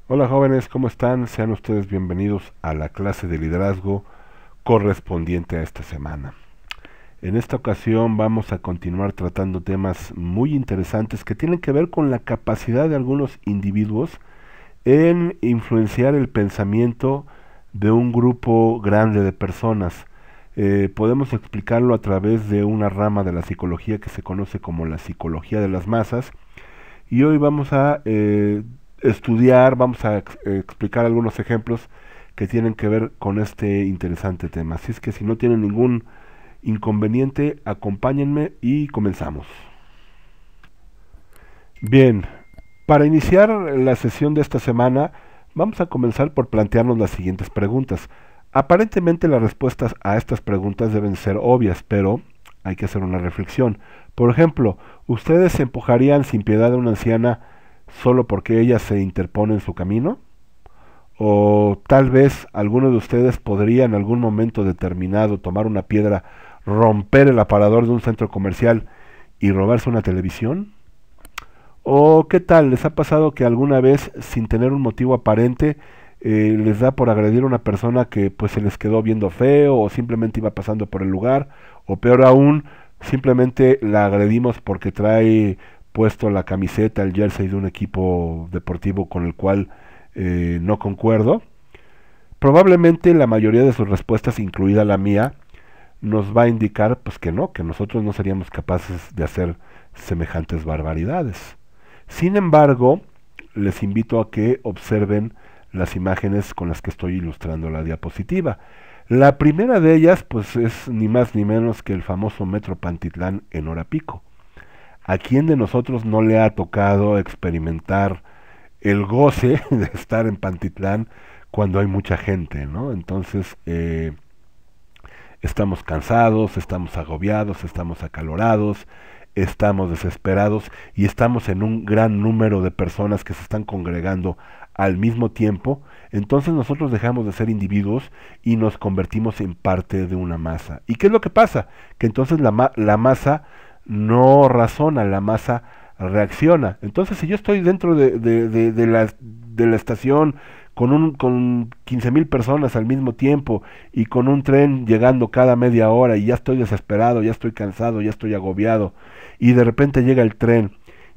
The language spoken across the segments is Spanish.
Hola jóvenes, ¿cómo están? Sean ustedes bienvenidos a la clase de liderazgo correspondiente a esta semana. En esta ocasión vamos a continuar tratando temas muy interesantes que tienen que ver con la capacidad de algunos individuos en influenciar el pensamiento de un grupo grande de personas. Podemos explicarlo a través de una rama de la psicología que se conoce como la psicología de las masas, y hoy vamos a estudiar, vamos a explicar algunos ejemplos que tienen que ver con este interesante tema. Así es que si no tienen ningún inconveniente, acompáñenme y comenzamos. Bien, para iniciar la sesión de esta semana, vamos a comenzar por plantearnos las siguientes preguntas. Aparentemente las respuestas a estas preguntas deben ser obvias, pero hay que hacer una reflexión. Por ejemplo, ¿ustedes empujarían sin piedad a una anciana solo porque ella se interpone en su camino? ¿O tal vez alguno de ustedes podría en algún momento determinado tomar una piedra, romper el aparador de un centro comercial y robarse una televisión? ¿O qué tal? ¿Les ha pasado que alguna vez, sin tener un motivo aparente, les da por agredir a una persona que pues se les quedó viendo feo o simplemente iba pasando por el lugar? O peor aún, simplemente la agredimos porque trae puesto la camiseta, el jersey de un equipo deportivo con el cual no concuerdo. Probablemente la mayoría de sus respuestas, incluida la mía, nos va a indicar pues que no, que nosotros no seríamos capaces de hacer semejantes barbaridades. Sin embargo, les invito a que observen las imágenes con las que estoy ilustrando la diapositiva. La primera de ellas pues es ni más ni menos que el famoso Metro Pantitlán en hora pico. ¿A quién de nosotros no le ha tocado experimentar el goce de estar en Pantitlán cuando hay mucha gente, ¿no? Entonces, estamos cansados, estamos agobiados, estamos acalorados, estamos desesperados y estamos en un gran número de personas que se están congregando al mismo tiempo. Entonces nosotros dejamos de ser individuos y nos convertimos en parte de una masa. ¿Y qué es lo que pasa? Que entonces la masa no razona, la masa reacciona. Entonces si yo estoy dentro de la estación con 15,000 personas al mismo tiempo y con un tren llegando cada media hora y ya estoy desesperado, ya estoy cansado, ya estoy agobiado, y de repente llega el tren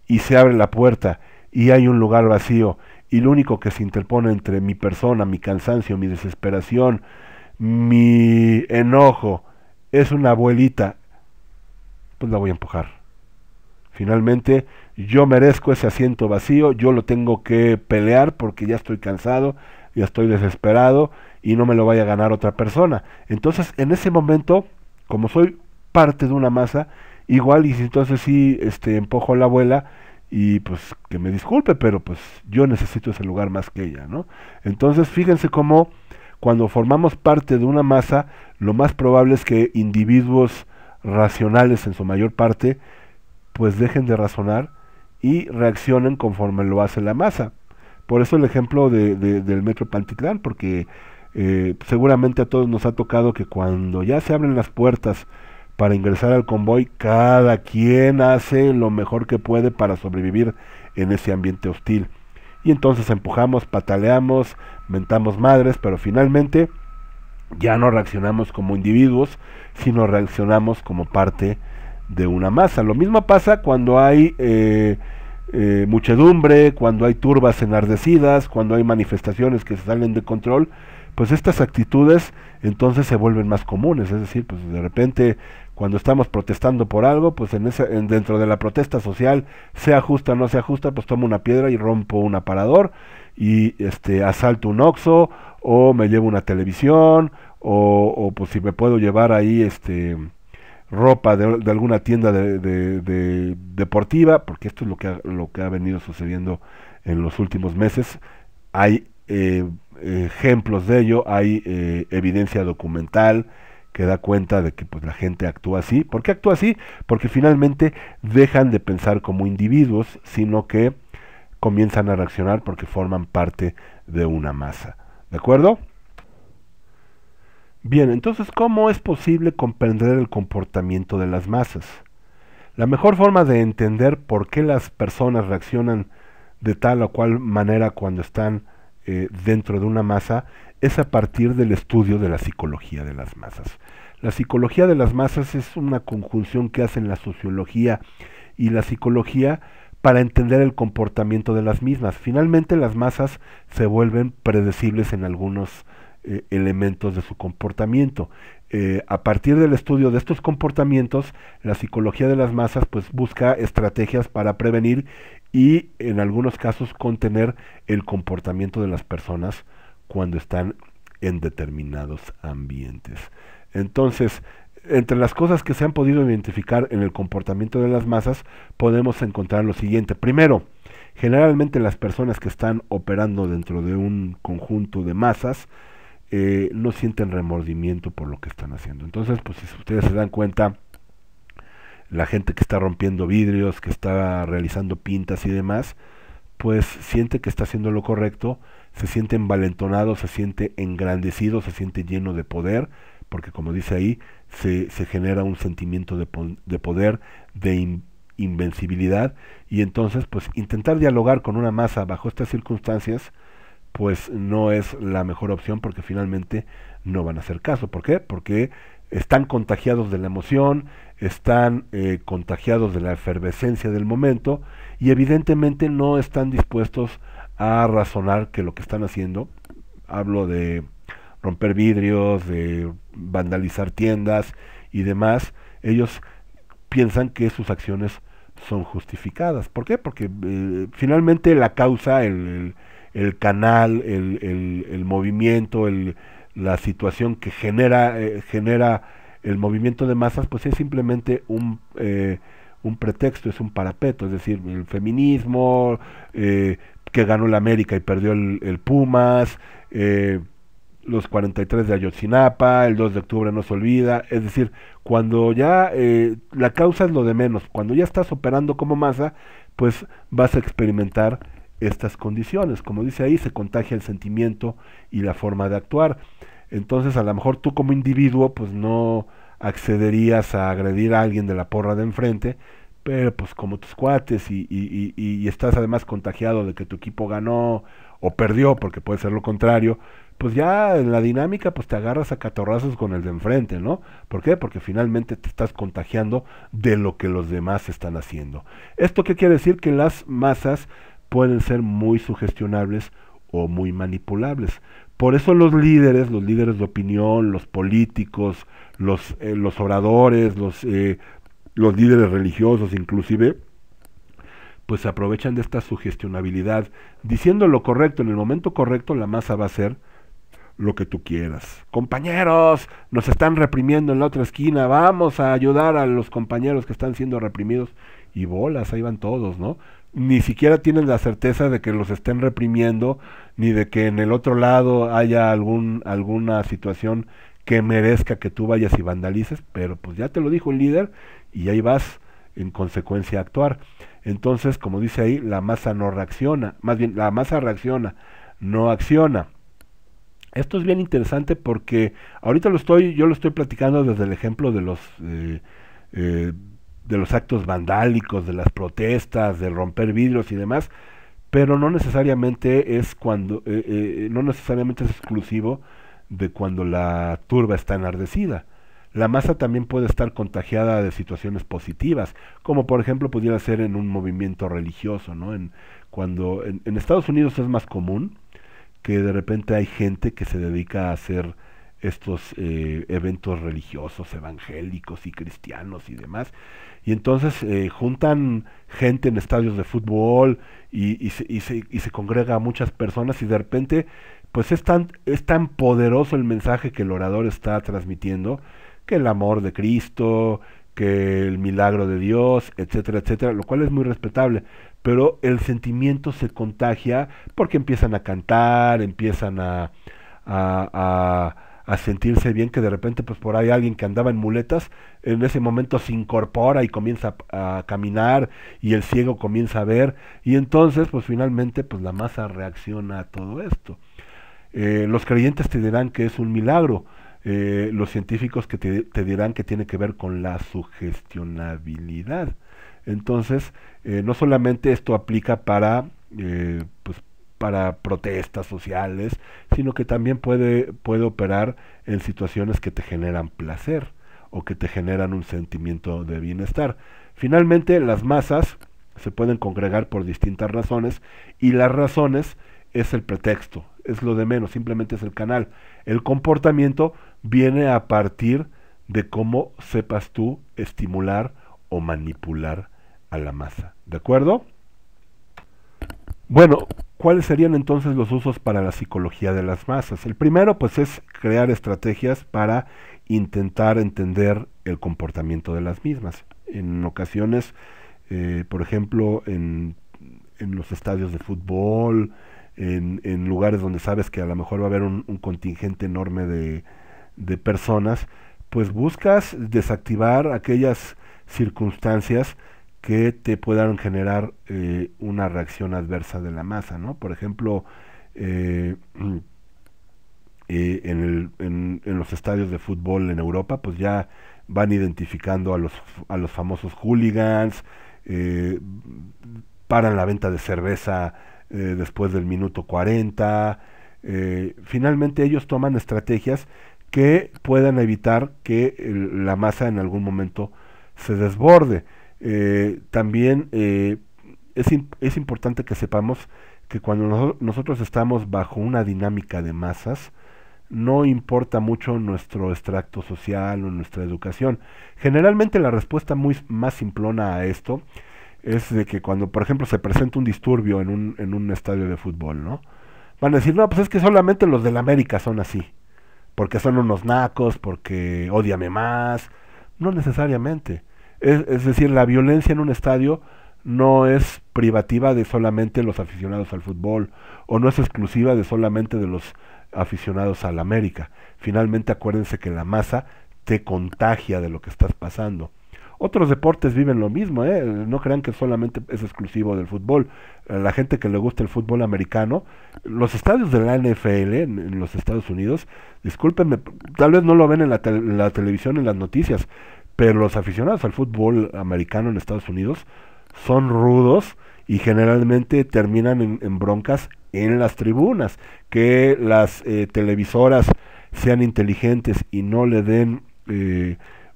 y se abre la puerta y hay un lugar vacío y lo único que se interpone entre mi persona, mi cansancio, mi desesperación, mi enojo es una abuelita, pues la voy a empujar. Finalmente, yo merezco ese asiento vacío, yo lo tengo que pelear porque ya estoy cansado, ya estoy desesperado y no me lo vaya a ganar otra persona. Entonces, en ese momento, como soy parte de una masa, igual y entonces sí empujo a la abuela y pues que me disculpe, pero pues yo necesito ese lugar más que ella, ¿no? Entonces, fíjense cómo cuando formamos parte de una masa, lo más probable es que individuos racionales en su mayor parte pues dejen de razonar y reaccionen conforme lo hace la masa. Por eso el ejemplo del Metro Pantitlán, porque seguramente a todos nos ha tocado que cuando ya se abren las puertas para ingresar al convoy, cada quien hace lo mejor que puede para sobrevivir en ese ambiente hostil. Y entonces empujamos, pataleamos, mentamos madres, pero finalmente ya no reaccionamos como individuos, sino reaccionamos como parte de una masa. Lo mismo pasa cuando hay muchedumbre, cuando hay turbas enardecidas, cuando hay manifestaciones que se salen de control, pues estas actitudes entonces se vuelven más comunes. Es decir, pues de repente cuando estamos protestando por algo, pues dentro de la protesta social, sea justa o no sea justa, pues tomo una piedra y rompo un aparador y asalto un Oxxo o me llevo una televisión o pues si me puedo llevar ahí ropa de alguna tienda de deportiva, porque esto es lo que ha venido sucediendo en los últimos meses. Hay ejemplos de ello, hay evidencia documental que da cuenta de que pues la gente actúa así. ¿Por qué actúa así? Porque finalmente dejan de pensar como individuos, sino que comienzan a reaccionar porque forman parte de una masa. ¿De acuerdo? Bien, entonces, ¿cómo es posible comprender el comportamiento de las masas? La mejor forma de entender por qué las personas reaccionan de tal o cual manera cuando están dentro de una masa es a partir del estudio de la psicología de las masas. La psicología de las masas es una conjunción que hacen la sociología y la psicología para entender el comportamiento de las mismas. Finalmente las masas se vuelven predecibles en algunos elementos de su comportamiento. A partir del estudio de estos comportamientos, la psicología de las masas pues busca estrategias para prevenir y en algunos casos contener el comportamiento de las personas cuando están en determinados ambientes. Entonces, entre las cosas que se han podido identificar en el comportamiento de las masas, podemos encontrar lo siguiente. Primero, generalmente las personas que están operando dentro de un conjunto de masas no sienten remordimiento por lo que están haciendo. Entonces, pues si ustedes se dan cuenta, la gente que está rompiendo vidrios, que está realizando pintas y demás, pues siente que está haciendo lo correcto, se siente envalentonado, se siente engrandecido, se siente lleno de poder, porque como dice ahí, se genera un sentimiento de poder, de invencibilidad, y entonces pues intentar dialogar con una masa bajo estas circunstancias, pues no es la mejor opción, porque finalmente no van a hacer caso. ¿Por qué? Porque están contagiados de la emoción, están contagiados de la efervescencia del momento, y evidentemente no están dispuestos a razonar que lo que están haciendo, hablo de romper vidrios, de vandalizar tiendas y demás, ellos piensan que sus acciones son justificadas. ¿Por qué? Porque finalmente la causa, el canal, el movimiento, la situación que genera el movimiento de masas, pues es simplemente un pretexto, es un parapeto, es decir, el feminismo, que ganó la América y perdió el Pumas, los 43 de Ayotzinapa, el 2 de octubre no se olvida, es decir, cuando ya la causa es lo de menos, cuando ya estás operando como masa, pues vas a experimentar estas condiciones. Como dice ahí, se contagia el sentimiento y la forma de actuar. Entonces a lo mejor tú como individuo pues no accederías a agredir a alguien de la porra de enfrente, pero pues como tus cuates y estás además contagiado de que tu equipo ganó o perdió, porque puede ser lo contrario, pues ya en la dinámica pues te agarras a catorrazos con el de enfrente, ¿no? ¿Por qué? Porque finalmente te estás contagiando de lo que los demás están haciendo. ¿Esto qué quiere decir? Que las masas pueden ser muy sugestionables o muy manipulables. Por eso los líderes de opinión, los políticos, los oradores, los líderes religiosos inclusive, pues se aprovechan de esta sugestionabilidad. Diciendo lo correcto en el momento correcto, la masa va a hacer lo que tú quieras. Compañeros, nos están reprimiendo en la otra esquina, vamos a ayudar a los compañeros que están siendo reprimidos. Y bolas, ahí van todos, ¿no? Ni siquiera tienen la certeza de que los estén reprimiendo, ni de que en el otro lado haya alguna situación que merezca que tú vayas y vandalices, pero pues ya te lo dijo el líder y ahí vas en consecuencia a actuar. Entonces, como dice ahí, la masa no reacciona, más bien la masa reacciona, no acciona. Esto es bien interesante porque ahorita yo lo estoy platicando desde el ejemplo de los actos vandálicos, de las protestas, de romper vidrios y demás, pero no necesariamente es no necesariamente es exclusivo de cuando la turba está enardecida. La masa también puede estar contagiada de situaciones positivas, como por ejemplo pudiera ser en un movimiento religioso, ¿no? Cuando en Estados Unidos es más común que de repente hay gente que se dedica a hacer estos eventos religiosos, evangélicos y cristianos y demás, y entonces juntan gente en estadios de fútbol y se congrega a muchas personas y de repente pues es tan poderoso el mensaje que el orador está transmitiendo, que el amor de Cristo, que el milagro de Dios, etcétera, etcétera, lo cual es muy respetable, pero el sentimiento se contagia porque empiezan a cantar, empiezan a sentirse bien, que de repente pues por ahí alguien que andaba en muletas, en ese momento se incorpora y comienza a caminar y el ciego comienza a ver y entonces pues finalmente pues la masa reacciona a todo esto. Los creyentes te dirán que es un milagro, los científicos que te dirán que tiene que ver con la sugestionabilidad. Entonces, no solamente esto aplica para pues, para protestas sociales, sino que también puede operar en situaciones que te generan placer o que te generan un sentimiento de bienestar. Finalmente, las masas se pueden congregar por distintas razones, y las razones es el pretexto, es lo de menos, simplemente es el canal. El comportamiento viene a partir de cómo sepas tú estimular o manipular a la masa. ¿De acuerdo? Bueno, ¿cuáles serían entonces los usos para la psicología de las masas? El primero, pues, es crear estrategias para intentar entender el comportamiento de las mismas. En ocasiones, por ejemplo, en los estadios de fútbol, en lugares donde sabes que a lo mejor va a haber un contingente enorme de personas, pues buscas desactivar aquellas circunstancias que te puedan generar una reacción adversa de la masa, ¿no? Por ejemplo, en los estadios de fútbol en Europa, pues ya van identificando a los famosos hooligans, eh, paran la venta de cerveza después del minuto 40. Finalmente ellos toman estrategias que puedan evitar que la masa en algún momento se desborde. También es importante que sepamos que cuando nosotros estamos bajo una dinámica de masas, no importa mucho nuestro extracto social o nuestra educación. Generalmente la respuesta más simplona a esto es de que cuando, por ejemplo, se presenta un disturbio en un estadio de fútbol, ¿no? Van a decir, no, pues es que solamente los del América son así, porque son unos nacos, porque ódiame más. No necesariamente. Es decir, la violencia en un estadio no es privativa de solamente los aficionados al fútbol, o no es exclusiva de solamente de los aficionados al América. Finalmente, acuérdense que la masa te contagia de lo que estás pasando. Otros deportes viven lo mismo, no crean que solamente es exclusivo del fútbol. La gente que le gusta el fútbol americano, los estadios de la NFL en los Estados Unidos, discúlpenme, tal vez no lo ven en la televisión, en las noticias, pero los aficionados al fútbol americano en Estados Unidos son rudos y generalmente terminan en broncas en las tribunas. Que las televisoras sean inteligentes y no le den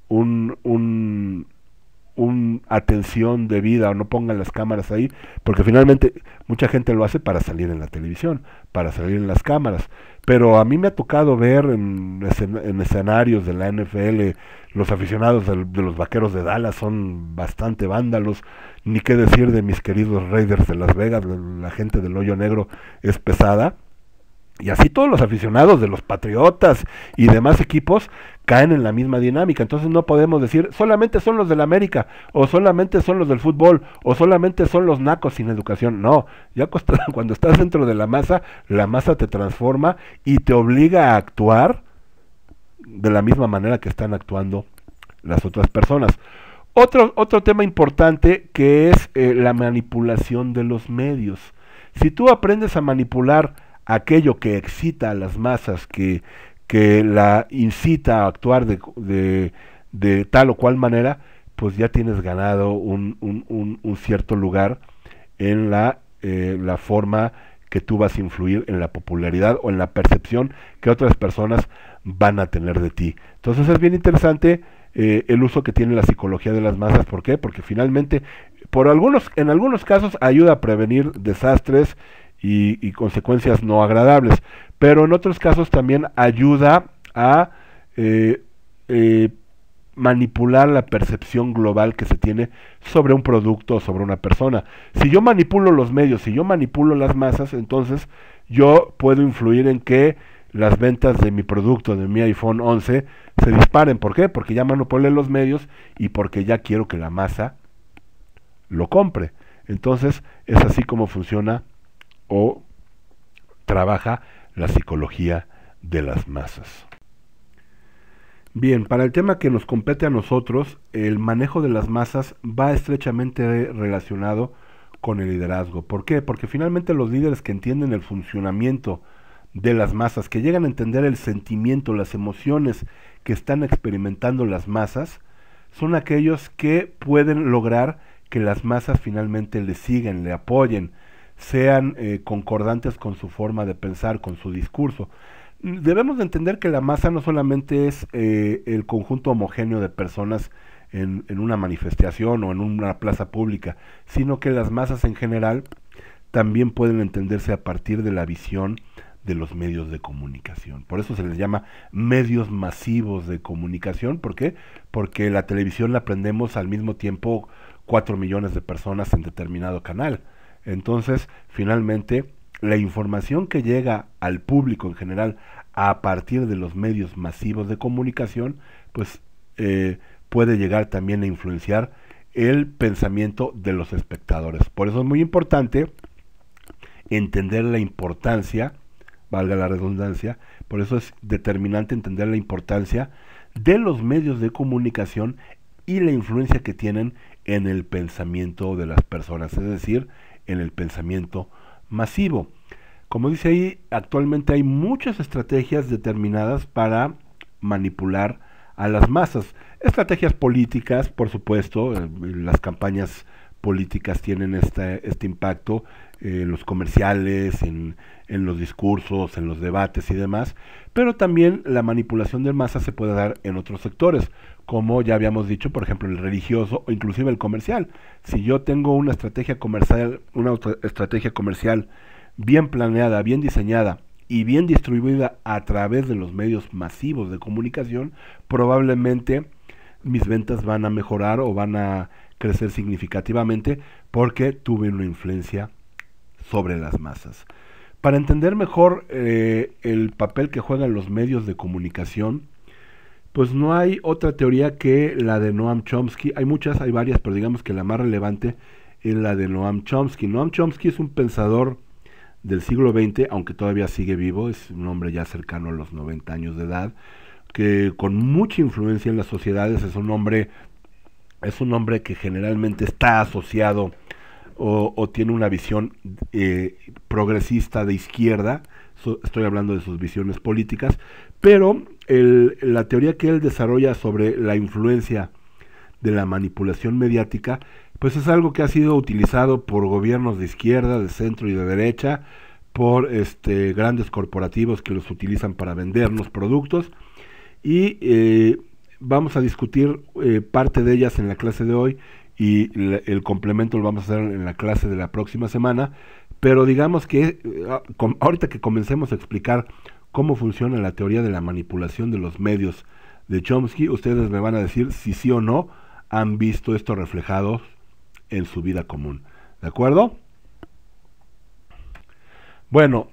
un atención debida, o no pongan las cámaras ahí, porque finalmente mucha gente lo hace para salir en la televisión, para salir en las cámaras, pero a mí me ha tocado ver en escenarios de la NFL, los aficionados de los Vaqueros de Dallas son bastante vándalos, ni qué decir de mis queridos Raiders de Las Vegas, la gente del Hoyo Negro es pesada. Y así todos los aficionados de los Patriotas y demás equipos caen en la misma dinámica. Entonces no podemos decir solamente son los del América, o solamente son los del fútbol, o solamente son los nacos sin educación. No, ya cuando estás dentro de la masa te transforma y te obliga a actuar de la misma manera que están actuando las otras personas. Otro tema importante que es la manipulación de los medios. Si tú aprendes a manipular aquello que excita a las masas, que la incita a actuar de tal o cual manera, pues ya tienes ganado un cierto lugar en la forma que tú vas a influir en la popularidad o en la percepción que otras personas van a tener de ti. Entonces es bien interesante el uso que tiene la psicología de las masas. ¿Por qué? Porque finalmente, en algunos casos ayuda a prevenir desastres y consecuencias no agradables, pero en otros casos también ayuda a manipular la percepción global que se tiene sobre un producto o sobre una persona. Si yo manipulo los medios, si yo manipulo las masas, entonces yo puedo influir en que las ventas de mi producto, de mi iPhone 11, se disparen. ¿Por qué? Porque ya manipulé los medios y porque ya quiero que la masa lo compre. Entonces es así como funciona o trabaja la psicología de las masas. Bien, para el tema que nos compete a nosotros, el manejo de las masas va estrechamente relacionado con el liderazgo. ¿Por qué? Porque finalmente los líderes que entienden el funcionamiento de las masas, que llegan a entender el sentimiento, las emociones que están experimentando las masas, son aquellos que pueden lograr que las masas finalmente le sigan, le apoyen. sean concordantes con su forma de pensar, con su discurso. Debemos de entender que la masa no solamente es el conjunto homogéneo de personas en una manifestación o en una plaza pública, sino que las masas en general también pueden entenderse a partir de la visión de los medios de comunicación. Por eso se les llama medios masivos de comunicación. ¿Por qué? Porque la televisión la prendemos al mismo tiempo 4 millones de personas en determinado canal. Entonces, finalmente, la información que llega al público en general a partir de los medios masivos de comunicación, pues puede llegar también a influenciar el pensamiento de los espectadores. Por eso es muy importante entender la importancia, valga la redundancia, por eso es determinante entender la importancia de los medios de comunicación y la influencia que tienen en el pensamiento de las personas, es decir, en el pensamiento masivo. Como dice ahí, actualmente hay muchas estrategias determinadas para manipular a las masas. Estrategias políticas, por supuesto, las campañas políticas tienen este impacto en los comerciales, en los discursos, en los debates y demás, pero también la manipulación de masas se puede dar en otros sectores, como ya habíamos dicho, por ejemplo, el religioso o inclusive el comercial. Si yo tengo una estrategia comercial bien planeada, bien diseñada y bien distribuida a través de los medios masivos de comunicación, probablemente mis ventas van a mejorar o van a crecer significativamente porque tuve una influencia sobre las masas. Para entender mejor el papel que juegan los medios de comunicación, pues no hay otra teoría que la de Noam Chomsky. Hay muchas, hay varias, pero digamos que la más relevante es la de Noam Chomsky. Noam Chomsky es un pensador del siglo XX, aunque todavía sigue vivo, es un hombre ya cercano a los 90 años de edad, que con mucha influencia en las sociedades, es un hombre que generalmente está asociado o tiene una visión progresista de izquierda. Estoy hablando de sus visiones políticas, pero la teoría que él desarrolla sobre la influencia de la manipulación mediática, pues es algo que ha sido utilizado por gobiernos de izquierda, de centro y de derecha, por grandes corporativos que los utilizan para vendernos productos, y vamos a discutir parte de ellas en la clase de hoy, y el complemento lo vamos a hacer en la clase de la próxima semana. Pero digamos que ahorita que comencemos a explicar cómo funciona la teoría de la manipulación de los medios de Chomsky, ustedes me van a decir si sí o no han visto esto reflejado en su vida común. ¿De acuerdo? Bueno,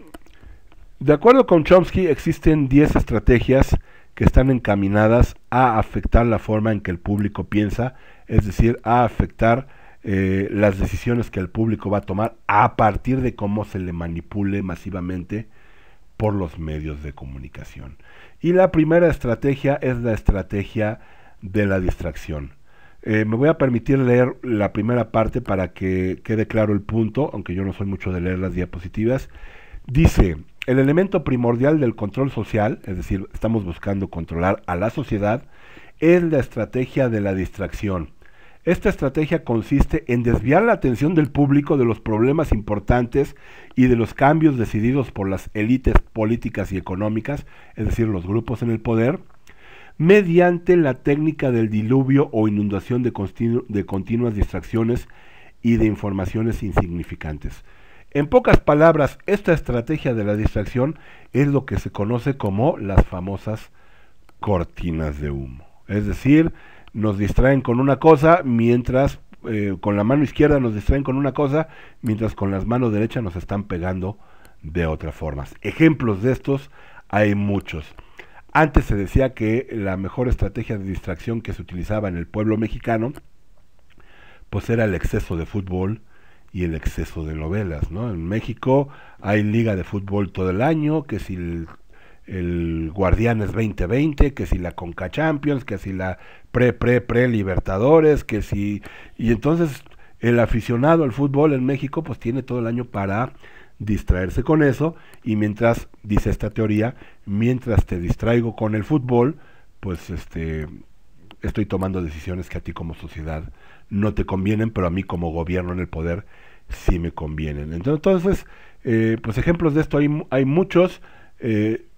de acuerdo con Chomsky, existen 10 estrategias que están encaminadas a afectar la forma en que el público piensa, es decir, a afectar las decisiones que el público va a tomar a partir de cómo se le manipule masivamente por los medios de comunicación. Y la primera estrategia es la estrategia de la distracción. Me voy a permitir leer la primera parte para que quede claro el punto, aunque yo no soy mucho de leer las diapositivas. Dice: el elemento primordial del control social, es decir, estamos buscando controlar a la sociedad, es la estrategia de la distracción. Esta estrategia consiste en desviar la atención del público de los problemas importantes y de los cambios decididos por las élites políticas y económicas, es decir, los grupos en el poder, mediante la técnica del diluvio o inundación de continuas distracciones y de informaciones insignificantes. En pocas palabras, esta estrategia de la distracción es lo que se conoce como las famosas cortinas de humo. Es decir, nos distraen con una cosa, mientras con la mano izquierda nos distraen con una cosa, mientras con las manos derechas nos están pegando de otras formas. Ejemplos de estos hay muchos. Antes se decía que la mejor estrategia de distracción que se utilizaba en el pueblo mexicano, pues era el exceso de fútbol y el exceso de novelas, ¿no? En México hay liga de fútbol todo el año, que si el Guardianes 2020, que si la Conca Champions, que si la pre Libertadores, que si... Y entonces el aficionado al fútbol en México pues tiene todo el año para distraerse con eso, y mientras, dice esta teoría, mientras te distraigo con el fútbol, pues estoy tomando decisiones que a ti como sociedad no te convienen, pero a mí como gobierno en el poder si me convienen. Entonces, pues ejemplos de esto hay muchos.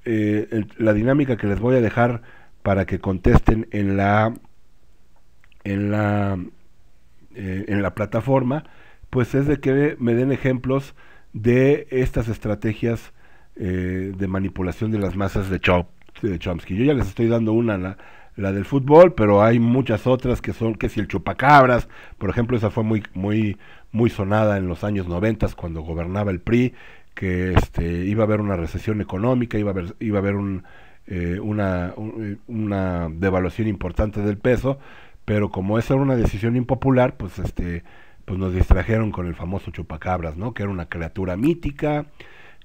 La dinámica que les voy a dejar para que contesten en la en la plataforma, pues es de que me den ejemplos de estas estrategias de manipulación de las masas de Chomsky. Yo ya les estoy dando una, la del fútbol, pero hay muchas otras que son, que si el chupacabras, por ejemplo, esa fue muy sonada en los años 90 cuando gobernaba el PRI, que iba a haber una recesión económica, iba a haber una devaluación importante del peso, pero como esa era una decisión impopular, pues nos distrajeron con el famoso chupacabras, ¿no? Que era una criatura mítica,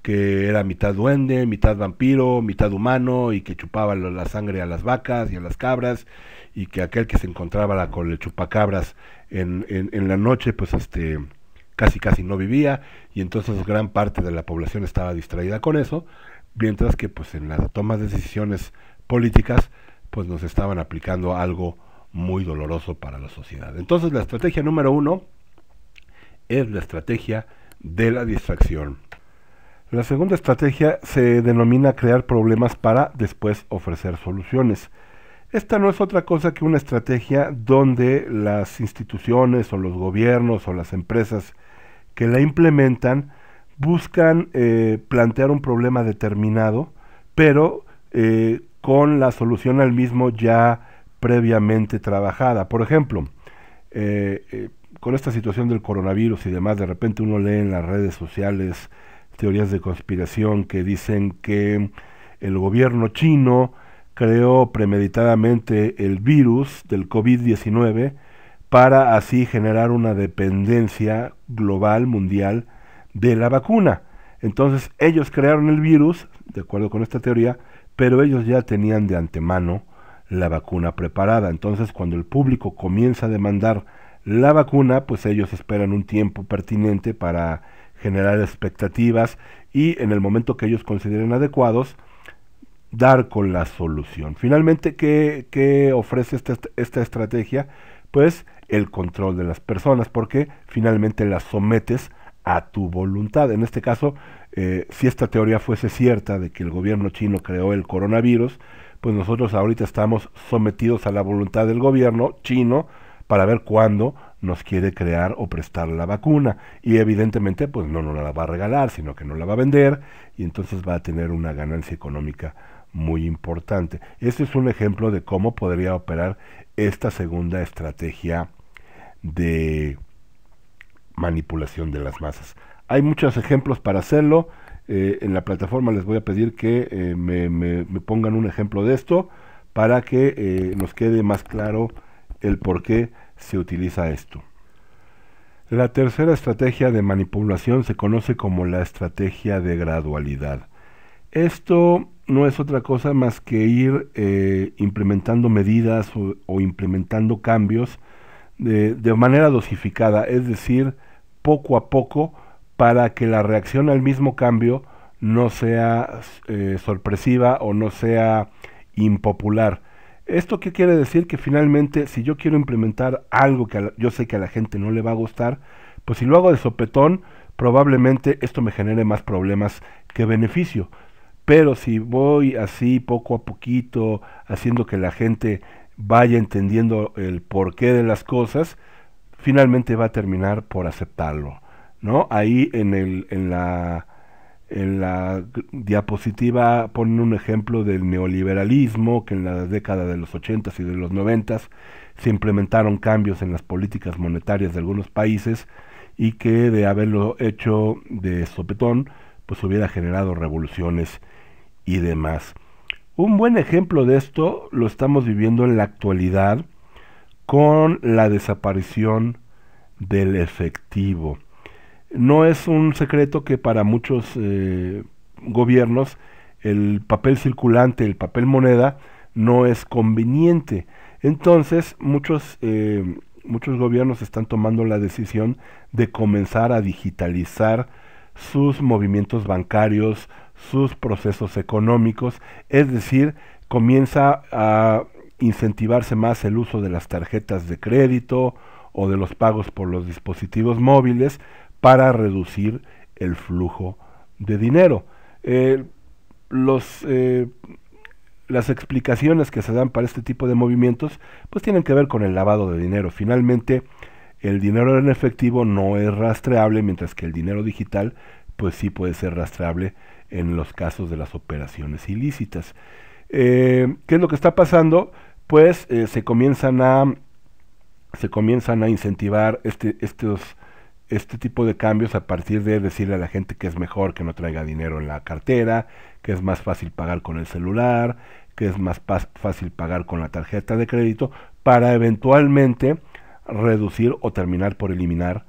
que era mitad duende, mitad vampiro, mitad humano, y que chupaba la sangre a las vacas y a las cabras, y que aquel que se encontraba con el chupacabras en la noche, pues casi no vivía, y entonces gran parte de la población estaba distraída con eso, mientras que pues en la toma de decisiones políticas, pues nos estaban aplicando algo muy doloroso para la sociedad. Entonces la estrategia número 1 es la estrategia de la distracción. La segunda estrategia se denomina crear problemas para después ofrecer soluciones. Esta no es otra cosa que una estrategia donde las instituciones o los gobiernos o las empresas que la implementan buscan plantear un problema determinado, pero con la solución al mismo ya previamente trabajada. Por ejemplo, con esta situación del coronavirus y demás, de repente uno lee en las redes sociales teorías de conspiración que dicen que el gobierno chino creó premeditadamente el virus del COVID-19 para así generar una dependencia global, mundial, de la vacuna. Entonces ellos crearon el virus, de acuerdo con esta teoría, pero ellos ya tenían de antemano la vacuna preparada. Entonces cuando el público comienza a demandar la vacuna, pues ellos esperan un tiempo pertinente para generar expectativas y en el momento que ellos consideren adecuados, dar con la solución. Finalmente, ¿qué ofrece esta estrategia? Pues el control de las personas, porque finalmente las sometes a tu voluntad. En este caso, si esta teoría fuese cierta de que el gobierno chino creó el coronavirus, pues nosotros ahorita estamos sometidos a la voluntad del gobierno chino para ver cuándo nos quiere crear o prestar la vacuna, y evidentemente pues no nos la va a regalar, sino que nos la va a vender, y entonces va a tener una ganancia económica muy importante. Este es un ejemplo de cómo podría operar esta segunda estrategia de manipulación de las masas. Hay muchos ejemplos para hacerlo. En la plataforma les voy a pedir que me pongan un ejemplo de esto para que nos quede más claro el por qué se utiliza esto. La tercera estrategia de manipulación se conoce como la estrategia de gradualidad. Esto no es otra cosa más que ir implementando medidas o implementando cambios de manera dosificada, es decir, poco a poco, para que la reacción al mismo cambio no sea sorpresiva o no sea impopular. ¿Esto qué quiere decir? Que finalmente, si yo quiero implementar algo que yo sé que a la gente no le va a gustar, pues si lo hago de sopetón, probablemente esto me genere más problemas que beneficio. Pero si voy así poco a poquito, haciendo que la gente vaya entendiendo el porqué de las cosas, finalmente va a terminar por aceptarlo, ¿no? Ahí en la diapositiva ponen un ejemplo del neoliberalismo, que en la década de los 80s y de los 90s se implementaron cambios en las políticas monetarias de algunos países y que de haberlo hecho de sopetón, pues hubiera generado revoluciones y demás. Un buen ejemplo de esto lo estamos viviendo en la actualidad con la desaparición del efectivo. No es un secreto que para muchos gobiernos el papel circulante, el papel moneda, no es conveniente. Entonces muchos gobiernos están tomando la decisión de comenzar a digitalizar sus movimientos bancarios, sus procesos económicos, es decir, comienza a incentivarse más el uso de las tarjetas de crédito o de los pagos por los dispositivos móviles, para reducir el flujo de dinero. Los las explicaciones que se dan para este tipo de movimientos pues tienen que ver con el lavado de dinero. Finalmente, el dinero en efectivo no es rastreable, mientras que el dinero digital pues sí puede ser rastreable en los casos de las operaciones ilícitas. ¿Qué es lo que está pasando? Pues se comienzan a incentivar este tipo de cambios a partir de decirle a la gente que es mejor que no traiga dinero en la cartera, que es más fácil pagar con el celular, que es más fácil pagar con la tarjeta de crédito, para eventualmente reducir o terminar por eliminar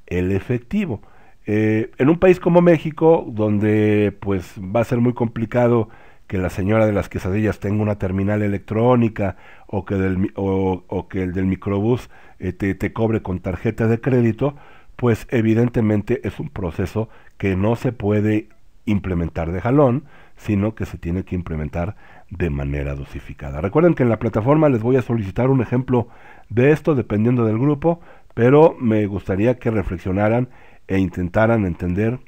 el efectivo. En un país como México, donde pues va a ser muy complicado que la señora de las quesadillas tenga una terminal electrónica o que el del microbús te cobre con tarjeta de crédito, pues evidentemente es un proceso que no se puede implementar de jalón, sino que se tiene que implementar de manera dosificada. Recuerden que en la plataforma les voy a solicitar un ejemplo de esto dependiendo del grupo, pero me gustaría que reflexionaran e intentaran entender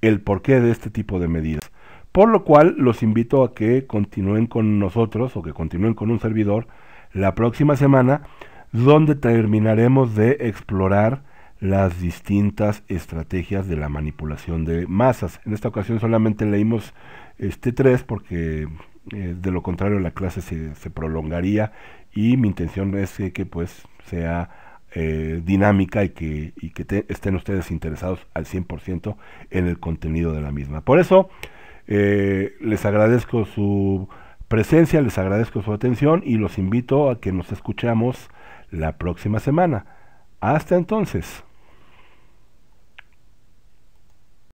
el porqué de este tipo de medidas. Por lo cual los invito a que continúen con nosotros o que continúen con un servidor la próxima semana, donde terminaremos de explorar las distintas estrategias de la manipulación de masas. En esta ocasión solamente leímos 3 porque de lo contrario la clase se prolongaría, y mi intención es que pues sea dinámica y que estén ustedes interesados al 100% en el contenido de la misma. Por eso les agradezco su presencia, les agradezco su atención y los invito a que nos escuchamos la próxima semana. Hasta entonces.